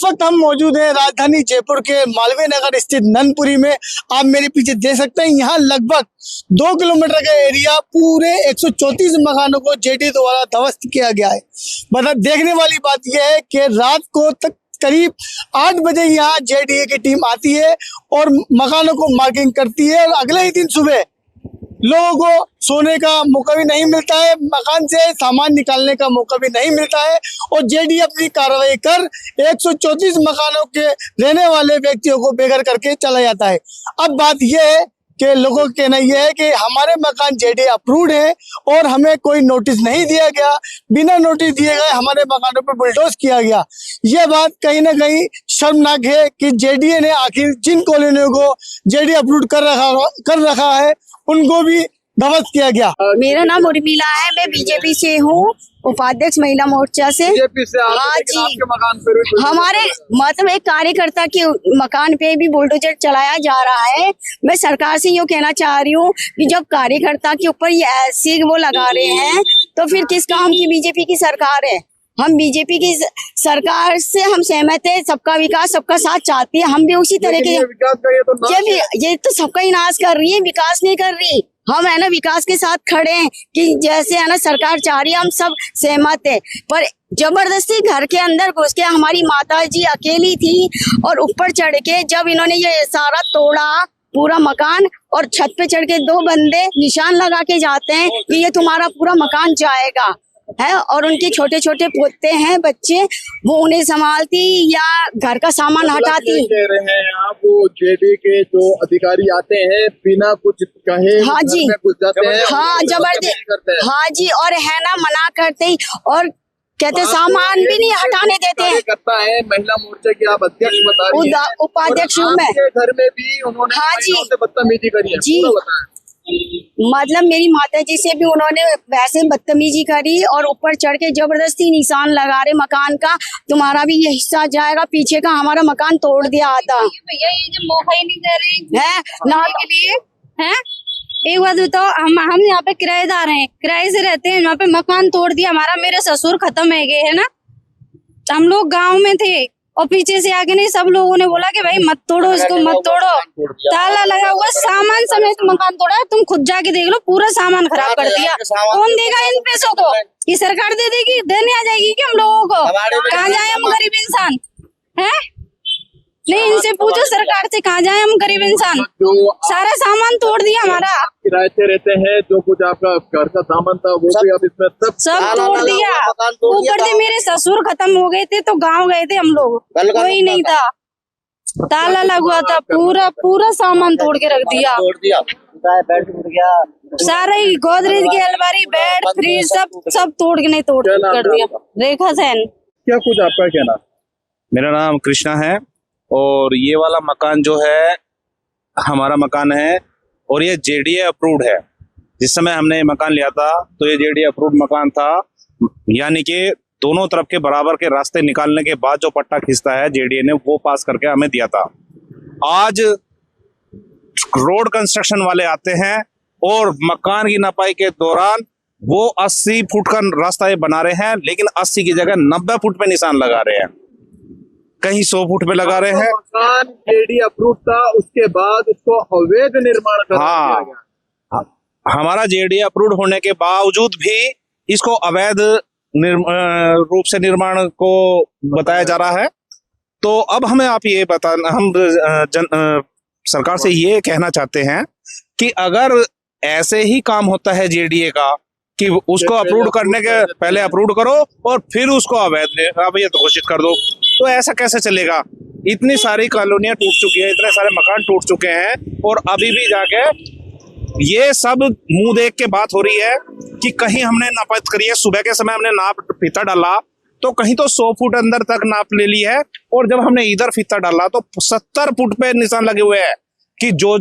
वक्त हम मौजूद हैं राजधानी जयपुर के मालवीय नगर स्थित ननपुरी में। आप मेरे पीछे देख सकते हैं, यहाँ लगभग 2 किलोमीटर का एरिया पूरे 134 मकानों को जेडी द्वारा ध्वस्त किया गया है। मतलब देखने वाली बात यह है कि रात को तक करीब 8 बजे यहाँ जेडीए की टीम आती है और मकानों को मार्किंग करती है और अगले ही दिन सुबह लोगों को सोने का मौका भी नहीं मिलता है, मकान से सामान निकालने का मौका भी नहीं मिलता है और जेडी अपनी कार्रवाई कर 134 मकानों के रहने वाले व्यक्तियों को बेघर करके चला जाता है। अब बात यह है कि लोगों का कहना यह है कि हमारे मकान जेडी अप्रूव्ड है और हमें कोई नोटिस नहीं दिया गया, बिना नोटिस दिए गए हमारे मकानों पर बुलडोज किया गया। यह बात कहीं ना कहीं शर्मनाक है कि जेडीए ने आखिर जिन कॉलोनियों को जेडी अप्रूव कर रखा है उनको भी ध्वस्त किया गया। मेरा नाम उर्मिला है, मैं बीजेपी से हूँ, उपाध्यक्ष महिला मोर्चा से। बीजेपी से हाँ जी, आपके मकान पर भी हमारे मतलब एक कार्यकर्ता के मकान पे भी बुलडोजर चलाया जा रहा है। मैं सरकार से यूँ कहना चाह रही हूँ कि जब कार्यकर्ता के ऊपर ये ऐसी वो लगा रहे हैं तो फिर किस काम की बीजेपी की सरकार है। हम बीजेपी की सरकार से हम सहमत है, सबका विकास सबका साथ चाहती है। हम भी उसी तरह के विकास का ये तो सबका ही नाश कर रही है, विकास नहीं कर रही। हम है ना विकास के साथ खड़े हैं कि जैसे है ना सरकार चाह रही है, हम सब सहमत है। पर जबरदस्ती घर के अंदर घुस के हमारी माता जी अकेली थी और ऊपर चढ़ के जब इन्होंने ये सारा तोड़ा पूरा मकान और छत पे चढ़ के 2 बंदे निशान लगा के जाते हैं कि ये तुम्हारा पूरा मकान जाएगा है। और उनके छोटे छोटे पोते हैं बच्चे, वो उन्हें संभालती या घर का सामान हटाती। कह रहे हैं आप, वो जेडी के जो अधिकारी आते हैं बिना कुछ कहे हाँ जी, घुस जाते हैं, हाँ जबरदस्त, हाँ जी, और है ना मना करते ही और कहते सामान भी नहीं हटाने देते हैं। करता है महिला मोर्चा की आप अध्यक्ष बता रही हैं, उपाध्यक्ष हूँ मैं। घर में भी उन्होंने हाँ जी, बदतमीजी करी है जी, मतलब मेरी माता जी से भी उन्होंने वैसे बदतमीजी करी और ऊपर चढ़ के जबरदस्ती निशान लगा रहे मकान का, तुम्हारा भी ये हिस्सा जाएगा। पीछे का हमारा मकान तोड़ दिया था। भैया ये जो मौका ही नहीं दे रही है ना के लिए है। एक बात बताओ, हम यहाँ पे किराएदार हैं, किराए से रहते हैं, यहाँ पे मकान तोड़ दिया हमारा। मेरे ससुर खत्म है गए है ना, हम लोग गाँव में थे और पीछे से आगे नहीं सब लोगों ने बोला कि भाई मत तोड़ो इसको, मत तोड़ो। ताला लगा हुआ, सामान समेत मकान तोड़ा। तुम खुद जाके देख लो, पूरा सामान खराब कर दिया। कौन देगा इन पैसों को? ये सरकार दे देगी, देने आ जाएगी कि हम लोगों को? कहाँ जाए हम गरीब इंसान है? नहीं, इनसे पूछो सरकार से, कहाँ जाए हम गरीब इंसान। सारा सामान तोड़ दिया हमारा। किराए से रहते हैं, जो कुछ आपका घर का सामान था वो भी अब इसमें सब तोड़ दिया। ऊपर से मेरे ससुर खत्म हो गए थे तो गांव गए थे हम लोग, कोई नहीं था, ताला लगा था। पूरा सामान तोड़ के रख दिया। बेड टूट गया, सारा ही गोदरेज की अलमारी, बेड, फ्रिज सब तोड़ के नहीं तोड़ कर दिया। रेखा सेन। क्या कुछ आपका कहना? मेरा नाम कृष्णा है और ये वाला मकान जो है हमारा मकान है और ये जेडीए अप्रूव्ड है। जिस समय हमने ये मकान लिया था तो ये जेडीए अप्रूव्ड मकान था, यानी कि दोनों तरफ के बराबर के रास्ते निकालने के बाद जो पट्टा खींचता है जेडीए ने, वो पास करके हमें दिया था। आज रोड कंस्ट्रक्शन वाले आते हैं और मकान की नपाई के दौरान वो 80 फुट का रास्ता ये बना रहे हैं, लेकिन 80 की जगह 90 फुट पे निशान लगा रहे हैं, कहीं 100 फुट पे लगा रहे हैं। मकान जेडी अप्रूव था, उसके बाद उसको अवैध निर्माण कर दिया गया। हमारा जेडी अप्रूव होने के बावजूद भी इसको अवैध रूप से निर्माण को बताया जा रहा है। तो अब हमें आप ये बताना, हम सरकार से ये कहना चाहते हैं कि अगर ऐसे ही काम होता है जेडीए का कि उसको अप्रूव करने के पहले अप्रूव करो और फिर उसको अवैध घोषित कर दो, तो ऐसा कैसे चलेगा? इतनी सारी कॉलोनियां टूट चुकी है, इतने सारे मकान टूट चुके हैं और अभी भी जाके ये सब मुंह देख के बात हो रही है कि कहीं हमने नापत करी है, सुबह के समय हमने नाप फीता डाला तो कहीं तो 100 फुट अंदर तक नाप ले ली है और जब हमने इधर फीता डाला तो 70 फुट पे निशान लगे हुए हैं कि जो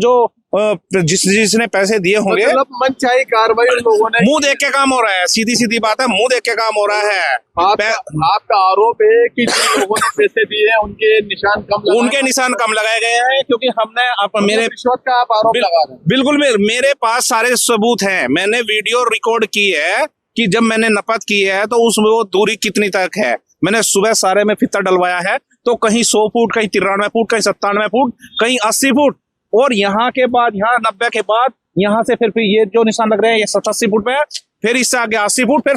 जिसने पैसे दिए होंगे, मतलब मनचाही कार्रवाई उन लोगों ने, मुंह देख के काम हो रहा है। सीधी सीधी बात है, मुंह देख के काम हो रहा है। आपका आरोप है कि जिन लोगों ने पैसे दिए उनके निशान कम लगाए गए हैं, क्योंकि हमने मेरे रिश्वत का आप आरोप लगा रहे हैं। बिल्कुल, मेरे पास सारे सबूत हैं। मैंने वीडियो रिकॉर्ड की है कि जब मैंने नपत की है तो उसमें वो दूरी कितनी तक है। मैंने सुबह सारे में फीता डलवाया है तो कहीं 100 फुट, कहीं 93 फुट, कहीं 97 फुट, कहीं 80 फुट, और यहाँ के बाद यहाँ 90 के बाद यहाँ से फिर ये जो निशान लग रहे हैं ये 87 फुट पे है, फिर इससे आगे 80 फुट, फिर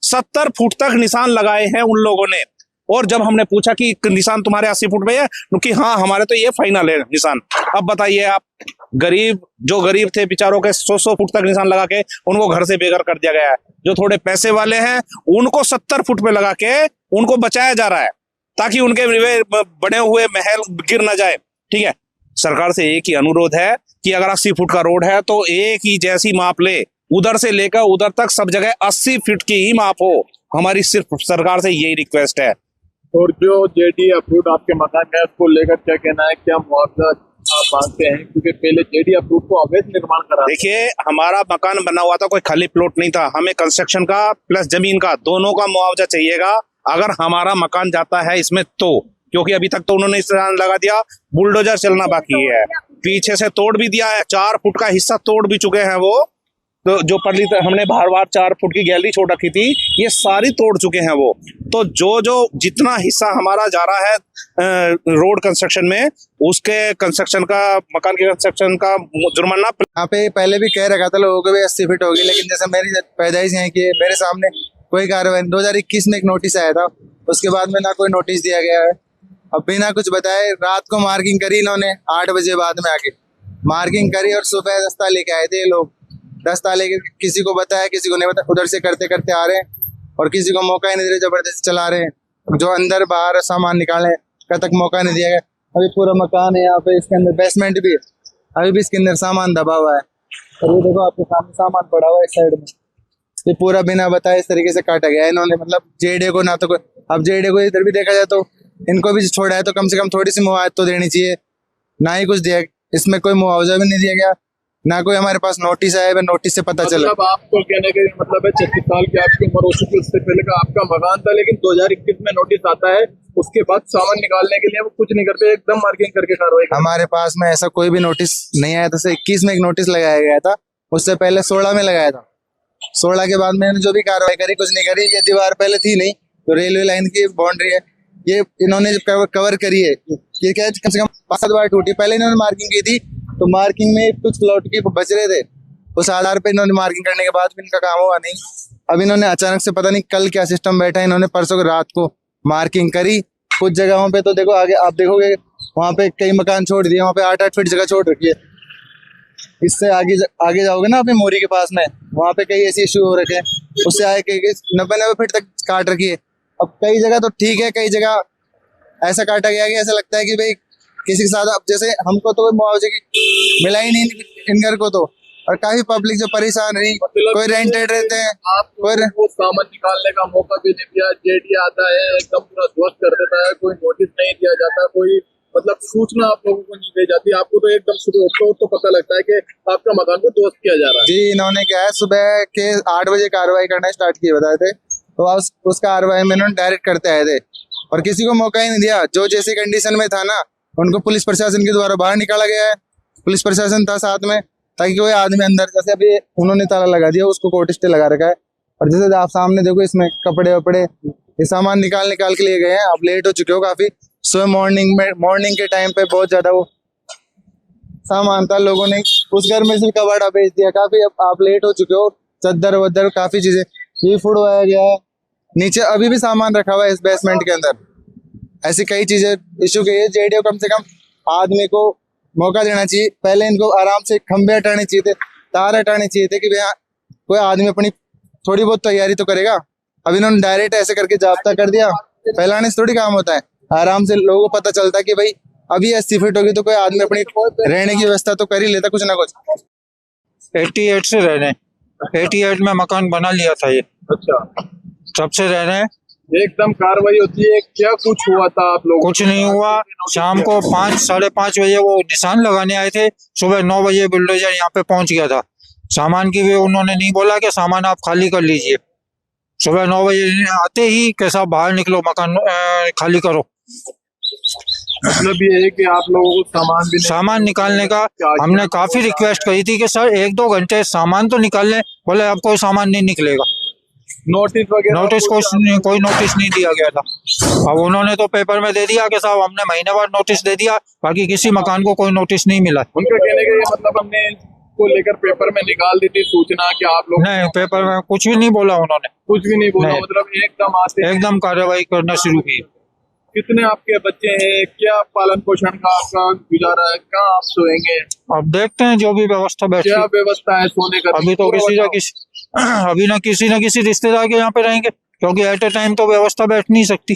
70 फुट तक निशान लगाए हैं उन लोगों ने। और जब हमने पूछा कि निशान तुम्हारे 80 फुट पे है, कि हाँ हमारे तो ये फाइनल है निशान। अब बताइए आप, जो गरीब थे बेचारों के 100 फुट तक निशान लगा के उनको घर से बेघर कर दिया गया है। जो थोड़े पैसे वाले हैं उनको 70 फुट पे लगा के उनको बचाया जा रहा है ताकि उनके बने हुए महल गिर ना जाए। ठीक है, सरकार से एक ही अनुरोध है कि अगर 80 फुट का रोड है तो एक ही जैसी माप ले, उधर से लेकर उधर तक सब जगह 80 फीट की ही माप हो। हमारी सिर्फ सरकार से यही रिक्वेस्ट है। और जो जेडी अप्रूव आपके मकान है उसको लेकर क्या कहना है, क्या मुआवजा आप मांगते हैं? क्योंकि पहले जेडी अप्रूव को अवैध निर्माण करा। देखिए, हमारा मकान बना हुआ था, कोई खाली प्लॉट नहीं था। हमें कंस्ट्रक्शन का प्लस जमीन का दोनों का मुआवजा चाहिएगा अगर हमारा मकान जाता है इसमें तो, क्योंकि अभी तक तो उन्होंने निशान लगा दिया, बुलडोजर चलना बाकी है। पीछे से तोड़ भी दिया है, 4 फुट का हिस्सा तोड़ भी चुके हैं वो। तो जो परली हमने बार 4 फुट की गैलरी छोड़ रखी थी, ये सारी तोड़ चुके हैं वो। तो जो जितना हिस्सा हमारा जा रहा है रोड कंस्ट्रक्शन में, उसके कंस्ट्रक्शन का, मकान के कंस्ट्रक्शन का जुर्माना। यहाँ पे पहले भी कह रखा था लोगों को भी 80 फीट होगी, लेकिन जैसे मेरी पैदाइश है कि मेरे सामने कोई कार्रवाई 2021 में एक नोटिस आया था, उसके बाद में ना कोई नोटिस दिया गया है। अब बिना कुछ बताए रात को मार्किंग करी इन्होंने, 8 बजे बाद में आके मार्किंग करी और सुबह दस्ता लेके आए थे लोग। दस्ता लेके किसी को बताया, किसी को नहीं बताया, उधर से करते करते आ रहे हैं और किसी को मौका ही नहीं दे रहे, जबरदस्ती चला रहे हैं। जो अंदर बाहर सामान निकाले का तक मौका नहीं दिया गया। अभी पूरा मकान है यहाँ पे, इसके अंदर बेसमेंट भी है, अभी भी इसके अंदर सामान दबा हुआ है। और ये देखो आपके सामने सामान पड़ा हुआ है इस साइड में, ये पूरा बिना बताए इस तरीके से काटा गया है इन्होंने। मतलब जेडे को ना तो कोई, अब जेडे को इधर भी देखा जाए तो इनको भी छोड़ा है तो कम से कम थोड़ी सी मुआवजा तो देनी चाहिए, ना ही कुछ दिया। इसमें कोई मुआवजा भी नहीं दिया गया, ना कोई हमारे पास नोटिस आया है, नोटिस से पता चला। मतलब आपको कहने का मतलब है 36 साल की आपकी उम्र हो चुकी, उससे पहले का आपका मकान था, लेकिन 2021 में नोटिस आता है, उसके बाद सामान निकालने के लिए वो कुछ नहीं करते, एकदम मार्किंग करके कार्रवाई। हमारे पास में ऐसा कोई भी नोटिस नहीं आया था। 21 में एक नोटिस लगाया गया था, उससे पहले 16 में लगाया था। 16 के बाद मैंने जो भी कार्रवाई करी कुछ नहीं करी। ये दीवार पहले थी नहीं, तो रेलवे लाइन की बाउंड्री है, ये इन्होंने जब कवर करी है, ये क्या कम से कम 5 बार टूटी। पहले इन्होंने मार्किंग की थी तो मार्किंग में कुछ प्लॉट की बच रहे थे, उस आधार पे इन्होंने मार्किंग करने के बाद भी इनका काम हुआ नहीं। अब इन्होंने अचानक से पता नहीं कल क्या सिस्टम बैठा, इन्होंने परसों को रात को मार्किंग करी। कुछ जगहों पे तो देखो आगे आप देखोगे वहाँ पे कई मकान छोड़ दिए, वहाँ पे 8-8 फीट जगह छोड़ रखी है। इससे आगे जाओगे ना अपने मोरी के पास में, वहाँ पे कई ऐसी इश्यू हो रखे हैं, उससे आगे कई 90 फीट तक काट रखी है। अब कई जगह तो ठीक है, कई जगह ऐसा काटा गया कि ऐसा लगता है कि भाई किसी के साथ, अब जैसे हमको तो मुआवजे की मिला ही नहीं इन घर को तो, और काफी पब्लिक जो परेशान रही, कोई रेंटेड रहते हैं। आपको सामान निकालने का मौका भी नहीं दिया, जेडी आता है एकदम पूरा ध्वस्त कर देता है, कोई नोटिस नहीं दिया जाता, कोई मतलब सूचना आप लोगों को नहीं दी जाती। आपको तो एकदम सुबह तो पता लगता है कि आपका मकान को ध्वस्त किया जा रहा है। जी, इन्होंने क्या है सुबह के 8 बजे कार्रवाई करना स्टार्ट किए बताए थे, तो उस कार्रवाई में इन्होंने डायरेक्ट करते आए थे और किसी को मौका ही नहीं दिया। जो जैसी कंडीशन में था ना, उनको पुलिस प्रशासन के द्वारा बाहर निकाला गया है। पुलिस प्रशासन था साथ में, ताकि कोई आदमी अंदर, जैसे अभी उन्होंने ताला लगा दिया, उसको कोर्ट स्टे लगा रखा है। और जैसे आप सामने देखो इसमें कपड़े वपड़े ये सामान निकाल के लिए गए हैं। आप लेट हो चुके हो काफी, सुबह मॉर्निंग के टाइम पे बहुत ज्यादा वो सामान था, लोगों ने उस घर में से कबाड़ा बेच दिया। काफी आप लेट हो चुके हो, चद्दर वद्दर काफी चीजें ये फुड़वाया गया है। नीचे अभी भी सामान रखा हुआ है इस बेसमेंट के अंदर, ऐसी कई चीजें इशू की है। जेडीओ कम से कम आदमी को मौका देना चाहिए, पहले इनको आराम से खंभे हटाने चाहिए थे, तार हटाने चाहिए थे कि भैया कोई आदमी अपनी थोड़ी बहुत तैयारी तो करेगा। अब इन्होंने डायरेक्ट ऐसे करके जाब्ता कर दिया, फैलाने से थोड़ी काम होता है। आराम से लोगों को पता चलता है कि भाई अभी 80 फीट होगी तो कोई आदमी अपनी रहने की व्यवस्था तो कर ही लेता कुछ ना कुछ। 88 से रह रहे हैं, 88 में मकान बना लिया था ये। अच्छा, तब से रह रहे हैं। एकदम कार्रवाई होती है, क्या कुछ हुआ था आप लोग? कुछ नहीं हुआ। शाम को 5 साढ़े 5 बजे वो निशान लगाने आए थे, सुबह 9 बजे बुलडोजर यहाँ पे पहुंच गया था। सामान की भी उन्होंने नहीं बोला कि सामान आप खाली कर लीजिए, सुबह 9 बजे आते ही कैसा बाहर निकलो, मकान खाली करो। मतलब ये है कि आप लोगों को सामान निकालने का हमने काफी रिक्वेस्ट करी थी कि सर 1-2 घंटे सामान तो निकाल लें, बोले अब कोई सामान नहीं निकलेगा। नोटिस वगैरह कोई नोटिस नहीं दिया गया था। अब उन्होंने तो पेपर में दे दिया कि साहब हमने महीने बाद नोटिस दे दिया, बाकी किसी मकान को कोई नोटिस नहीं मिला। उनका कहने का ये मतलब हमने को लेकर पेपर में निकाल दी थी सूचना कि आप लोग, नहीं, पेपर में कुछ भी नहीं बोला उन्होंने, कुछ भी नहीं बोला, नहीं। मतलब एकदम आते एकदम कार्रवाई करना शुरू की। कितने आपके बच्चे हैं, क्या पालन पोषण का आपका गुजारा है, कहाँ आप सोएंगे, अब देखते हैं जो भी व्यवस्था बैठी। क्या व्यवस्था है सोने का? अभी तो अभी ना किसी रिश्तेदार के यहाँ पे रहेंगे, क्योंकि एट ए टाइम तो व्यवस्था बैठ नहीं सकती।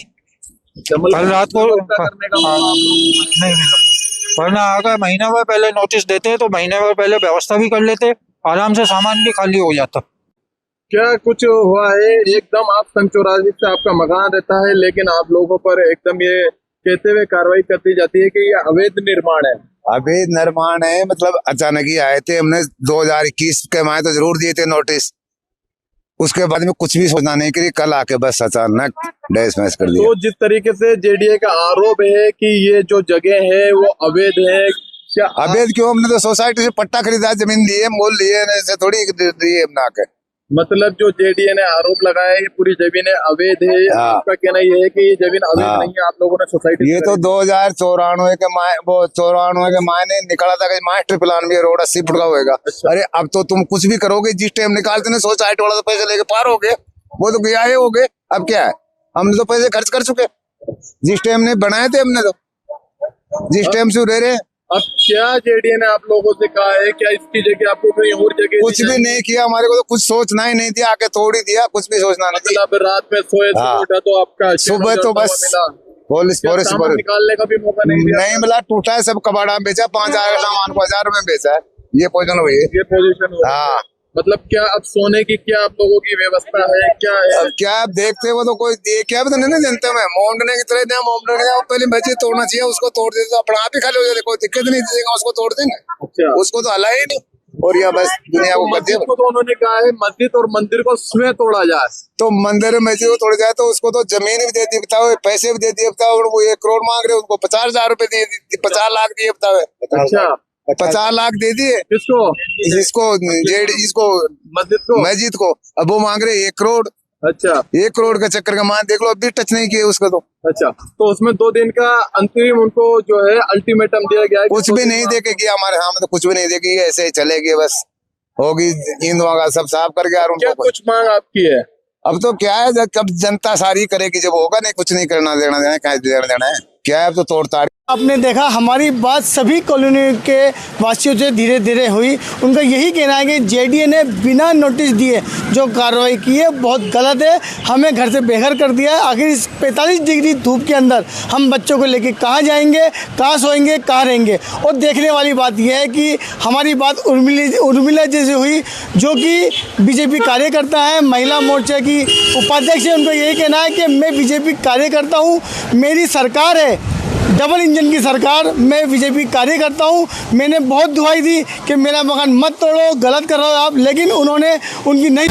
कल रात को करने का हाँ, नहीं मिला, वरना अगर महीना भर पहले नोटिस देते तो महीने भर पहले व्यवस्था भी कर लेते, आराम से सामान भी खाली हो जाता। क्या कुछ हुआ है? एकदम आप सन 84 से आपका मकान रहता है, लेकिन आप लोगों पर एकदम ये कहते हुए कार्रवाई करती जाती है कि ये अवैध निर्माण है। अवैध निर्माण है, मतलब अचानक ही आए थे। हमने 2021 के माह तो जरूर दिए थे नोटिस, उसके बाद में कुछ भी सोचना नहीं करी, कल आके बस अचानक डैश मैश कर दिया। तो जिस तरीके से जेडीए का आरोप है कि ये जो जगह है वो अवैध है, क्या अवैध क्यों? हमने तो सोसाइटी से पट्टा खरीदा, जमीन लिए, मोल लिए, ऐसे थोड़ी दिए हमने आके। मतलब जो जेडीए ने आरोप लगाया है ये पूरी जमीन अवैध है, हाँ। आपका कहना ये है कि ये जमीन अवैध हाँ। नहीं है, आप लोगों ने सोसाइटी ये तो 2094 के मायने निकला था कि मास्टर प्लान भी रोड 80 फुट का होगा। अच्छा। अरे अब तो तुम कुछ भी करोगे, जिस टाइम निकालते ना सोसाइटी वाला तो पैसे लेके पार हो गए, वो तो गया हो गए। अब क्या है, हमने तो पैसे खर्च कर चुके जिस टाइम ने बनाए थे, हमने तो जिस टाइम से रह रहे। अब क्या जेडीए ने आप लोगों से कहा है, क्या इसकी जगह आपको कोई और जगह कुछ भी नहीं किया, हमारे को तो कुछ सोचना ही नहीं दिया, आके तोड़ ही दिया, कुछ भी सोचना नहीं दिया। मतलब रात में सोए, हाँ। सुबह उठा तो आपका सुबह तो बस पुलिस सामान निकालने का भी मौका नहीं दिया। नहीं मिला, टूटा है सब, कबाड़ा में बेचा, 5000 का सामान को 1000 में बेचा है। ये पोजीशन हुई है। ये पोजीशन हुआ। हाँ, मतलब क्या अब सोने की क्या आप लोगों की व्यवस्था है, क्या है? अब क्या आप देखते हो तो कोई क्या भी तो नहीं जनता में मोमडने की तरह मोमडने पहले मस्जिद तोड़ना चाहिए, उसको तोड़ देते तो अपना आप ही खाली हो जाते, कोई दिक्कत नहीं देगा, उसको तोड़ देना। अच्छा, उसको तो हला ही नहीं, और यह बस दुनिया को मस्जिद को तो उन्होंने कहा है मस्जिद और मंदिर को स्वयं तोड़ा जाए, तो मंदिर मस्जिद को तोड़ जाए तो उसको तो जमीन भी दे दी बताओ, पैसे भी दे दिए बताओ, वो 1 करोड़ मांग रहे, उनको 50,000 रुपए दिए, 50 लाख दिए बताओ। अच्छा, 50 लाख दे दिए किसको? इसको मस्जिद को, अब वो मांग रहे 1 करोड़। अच्छा, 1 करोड़ का चक्कर का मान देख लो, अभी टच नहीं किए उसको तो। अच्छा, तो उसमें 2 दिन का अंतरिम उनको जो है अल्टीमेटम दिया गया है। कुछ भी नहीं देके किया हमारे सामने, तो कुछ भी नहीं देके, ऐसे ही चलेगी, बस होगी ईंद वगैरह सब साफ करके। और क्या उनको कुछ मांग आपकी है? अब तो क्या है, जब जनता सारी करेगी, जब होगा नहीं, कुछ नहीं करना देना देना, क्या देना है, क्या है, अब तो तोड़ ताड़। आपने देखा हमारी बात सभी कॉलोनी के वासियों से धीरे धीरे हुई। उनका यही कहना है कि जेडीए ने बिना नोटिस दिए जो कार्रवाई की है बहुत गलत है, हमें घर से बेघर कर दिया है। आखिर इस 45 डिग्री धूप के अंदर हम बच्चों को लेके कहाँ जाएंगे, कहाँ सोएंगे, कहाँ रहेंगे। और देखने वाली बात यह है कि हमारी बात उर्मिला जैसे हुई, जो कि बीजेपी कार्यकर्ता है, महिला मोर्चा की उपाध्यक्ष है। उनका यही कहना है कि मैं बीजेपी कार्यकर्ता हूँ, मेरी सरकार है डबल इंजन की सरकार, मैं बीजेपी कार्यकर्ता हूँ। मैंने बहुत दुहाई दी कि मेरा मकान मत तोड़ो, गलत कर रहे हो आप, लेकिन उन्होंने उनकी नहीं